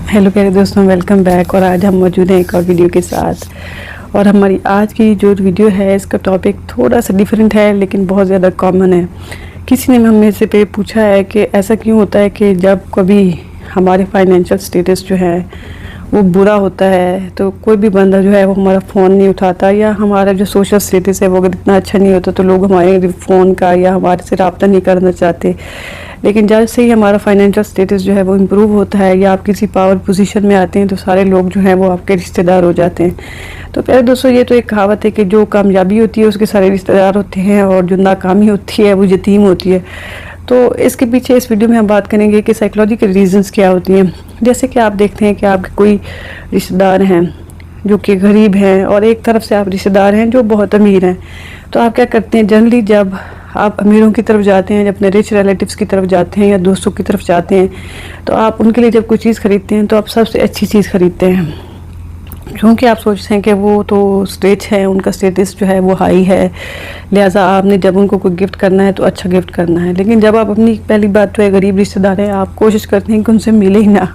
Hello प्यारे दोस्तों, welcome back. और आज हम मौजूद हैं एक और वीडियो के साथ। और हमारी आज की जो वीडियो है इसका टॉपिक थोड़ा सा डिफरेंट है लेकिन बहुत ज़्यादा कॉमन है। किसी ने हमें से पे पूछा है कि ऐसा क्यों होता है कि जब कभी हमारे फाइनेंशियल स्टेटस जो है वो बुरा होता है तो कोई भी बंदा जो है वो हमारा फ़ोन नहीं उठाता, या हमारा जो सोशल स्टेटस है वो अगर इतना अच्छा नहीं होता तो लोग हमारे फ़ोन का या हमारे से रब्ता नहीं करना चाहते। लेकिन जैसे ही हमारा फाइनेंशियल स्टेटस जो है वो इम्प्रूव होता है या आप किसी पावर पोजीशन में आते हैं तो सारे लोग जो हैं वो आपके रिश्तेदार हो जाते हैं। तो प्यारे दोस्तों, ये तो एक कहावत है कि जो कामयाबी होती है उसके सारे रिश्तेदार होते हैं और जो नाकामी होती है वो यतीम होती है। तो इसके पीछे इस वीडियो में हम बात करेंगे कि साइकोलॉजिकल रीजंस क्या होती हैं। जैसे कि आप देखते हैं कि आपके कोई रिश्तेदार हैं जो कि गरीब हैं और एक तरफ से आप रिश्तेदार हैं जो बहुत अमीर हैं। तो आप क्या करते हैं, जनरली जब आप अमीरों की तरफ जाते हैं, जब अपने रिच रिलेटिव्स की तरफ जाते हैं या दोस्तों की तरफ जाते हैं तो आप उनके लिए जब कोई चीज़ खरीदते हैं तो आप सबसे अच्छी चीज़ खरीदते हैं, क्योंकि आप सोचते हैं कि वो तो रिच है, उनका स्टेटस जो है वो हाई है, लिहाजा आपने जब उनको कोई गिफ्ट करना है तो अच्छा गिफ्ट करना है। लेकिन जब आप अपनी पहली बात तो है गरीब रिश्तेदार है, आप कोशिश करते हैं कि उनसे मिले ही ना,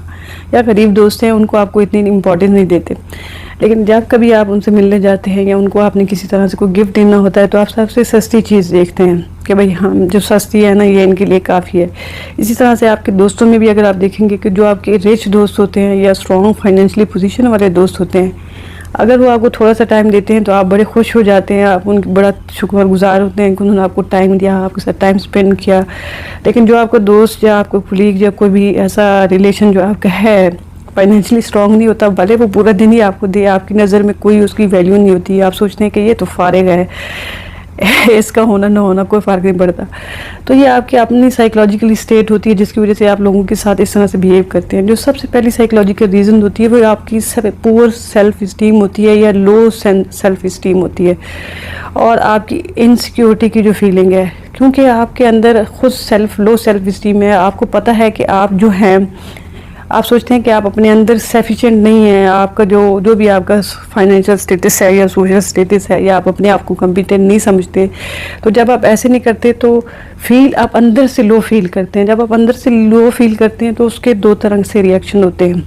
या गरीब दोस्त हैं उनको आपको इतनी इम्पोर्टेंस नहीं देते। लेकिन जब कभी आप उनसे मिलने जाते हैं या उनको आपने किसी तरह से कोई गिफ्ट देना होता है तो आप सबसे सस्ती चीज़ देखते हैं कि भाई हम जो सस्ती है ना ये इनके लिए काफ़ी है। इसी तरह से आपके दोस्तों में भी अगर आप देखेंगे कि जो आपके रिच दोस्त होते हैं या स्ट्रॉन्ग फाइनेंशियली पोजीशन वाले दोस्त होते हैं, अगर वो आपको थोड़ा सा टाइम देते हैं तो आप बड़े खुश हो जाते हैं, आप उनके बड़ा शुक्रगुजार होते हैं कि उन्होंने आपको टाइम दिया, आपके साथ टाइम स्पेंड किया। लेकिन जो आपका दोस्त या आपको कुलीग या कोई भी ऐसा रिलेशन जो आपका है फाइनेंशियली स्ट्रॉन्ग नहीं होता, भले वो पूरा दिन ही आपको दे, आपकी नज़र में कोई उसकी वैल्यू नहीं होती, आप सोचते हैं कि ये तो फारिग है, इसका होना ना होना कोई फ़र्क नहीं पड़ता। तो ये आपकी अपनी साइकोलॉजिकल स्टेट होती है जिसकी वजह से आप लोगों के साथ इस तरह से बिहेव करते हैं। जो सबसे पहली साइकोलॉजिकल रीज़न होती है वो आपकी पुअर सेल्फ इस्टीम होती है या लो सेल्फ इस्टीम होती है, और आपकी इनसिक्योरिटी की जो फीलिंग है, क्योंकि आपके अंदर खुद लो सेल्फ इस्टीम है। आपको पता है कि आप जो हैं, आप सोचते हैं कि आप अपने अंदर सफिशिएंट नहीं हैं, आपका जो भी आपका फाइनेंशियल स्टेटस है या सोशल स्टेटस है, या आप अपने आप को कॉम्पिटेंट नहीं समझते। तो जब आप ऐसे नहीं करते तो आप अंदर से लो फील करते हैं। जब आप अंदर से लो फील करते हैं तो उसके दो तरह से रिएक्शन होते हैं।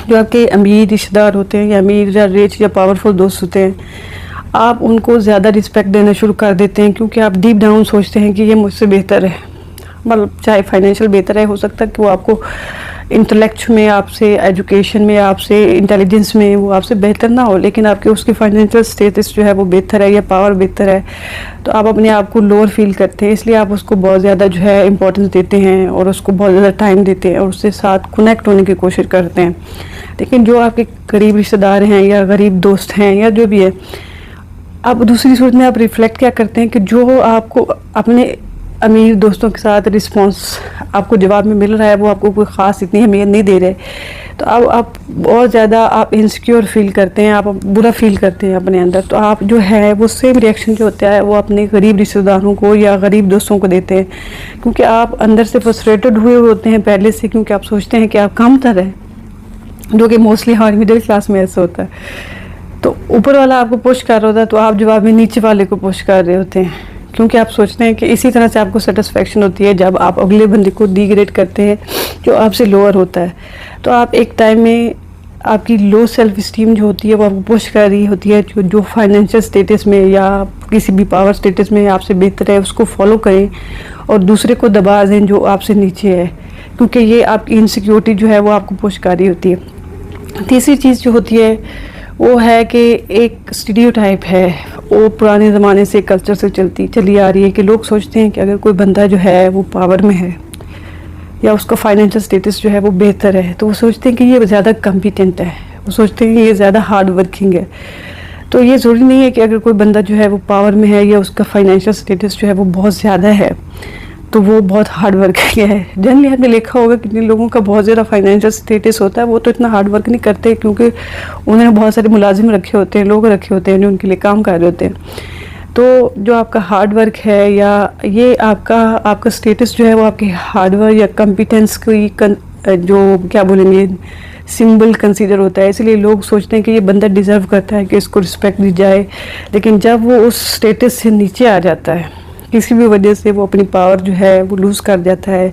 जो आपके अमीर रिश्तेदार होते हैं या अमीर या रिच या पावरफुल दोस्त होते हैं, आप उनको ज़्यादा रिस्पेक्ट देना शुरू कर देते हैं, क्योंकि आप डीप डाउन सोचते हैं कि ये मुझसे बेहतर है। मतलब चाहे फाइनेंशियल बेहतर है, हो सकता है कि वो आपको इंटेलेक्ट में, आपसे एजुकेशन में, आपसे इंटेलिजेंस में वो आपसे बेहतर ना हो, लेकिन आपके उसकी फाइनेंशियल स्टेटस जो है वो बेहतर है या पावर बेहतर है, तो आप अपने आप को लोअर फील करते हैं। इसलिए आप उसको बहुत ज़्यादा जो है इंपॉर्टेंस देते हैं और उसको बहुत ज़्यादा टाइम देते हैं और उससे साथ कनेक्ट होने की कोशिश करते हैं। लेकिन जो आपके गरीब रिश्तेदार हैं या गरीब दोस्त हैं या जो भी है, आप दूसरी सूरत में आप रिफ्लेक्ट क्या करते हैं कि जो आपको अपने अमीर दोस्तों के साथ रिस्पांस आपको जवाब में मिल रहा है वो आपको कोई ख़ास इतनी अहमियत नहीं दे रहे, तो अब आप बहुत ज़्यादा आप इनसिक्योर फील करते हैं, आप बुरा फील करते हैं अपने अंदर। तो आप जो है वो सेम रिएक्शन जो होता है वो अपने गरीब रिश्तेदारों को या गरीब दोस्तों को देते हैं, क्योंकि आप अंदर से फ्रस्ट्रेटेड हुए होते हैं पहले से, क्योंकि आप सोचते हैं कि आप कम तर है, जो कि मोस्टली हमारी मिडिल क्लास में ऐसा होता है। तो ऊपर वाला आपको पुश कर रहा होता है तो आप जवाब में नीचे वाले को पुश कर रहे होते हैं, क्योंकि आप सोचते हैं कि इसी तरह से आपको सेटिस्फेक्शन होती है जब आप अगले बंदे को डिग्रेड करते हैं जो आपसे लोअर होता है। तो आप एक टाइम में आपकी लो सेल्फ इस्टीम जो होती है वो आपको पुश कर रही होती है जो फाइनेंशियल स्टेटस में या किसी भी पावर स्टेटस में आपसे बेहतर है उसको फॉलो करें और दूसरे को दबा दें जो आपसे नीचे है, क्योंकि ये आपकी इनसिक्योरिटी जो है वो आपको पुश कर रही होती है। तीसरी चीज़ जो होती है वो है कि एक स्टीरियोटाइप है, वो पुराने ज़माने से कल्चर से चली आ रही है कि लोग सोचते हैं कि अगर कोई बंदा जो है वो पावर में है या उसका फाइनेंशियल स्टेटस जो है वो बेहतर है तो वो सोचते हैं कि ये ज़्यादा कॉम्पिटेंट है, वो सोचते हैं कि ये ज़्यादा हार्ड वर्किंग है। तो ये ज़रूरी नहीं है कि अगर कोई बंदा जो है वो पावर में है या उसका फाइनेंशियल स्टेटस जो है वो बहुत ज़्यादा है तो वो बहुत हार्ड वर्क है। जनरली आपने देखा होगा कितने लोगों का बहुत ज़्यादा फाइनेंशियल स्टेटस होता है, वो तो इतना हार्ड वर्क नहीं करते क्योंकि उन्होंने बहुत सारे मुलाजिम रखे होते हैं, लोग रखे होते हैं जो उनके लिए काम कर रहे होते हैं। तो जो आपका हार्ड वर्क है या ये आपका स्टेटस जो है वो आपके हार्ड वर्क या कॉम्पिटेंस की जो क्या बोलेंगे सिंबल कंसीडर होता है, इसलिए लोग सोचते हैं कि ये बंदा डिज़र्व करता है कि इसको रिस्पेक्ट दी जाए। लेकिन जब वो उस स्टेटस से नीचे आ जाता है, किसी भी वजह से वो अपनी पावर जो है वो लूज़ कर जाता है,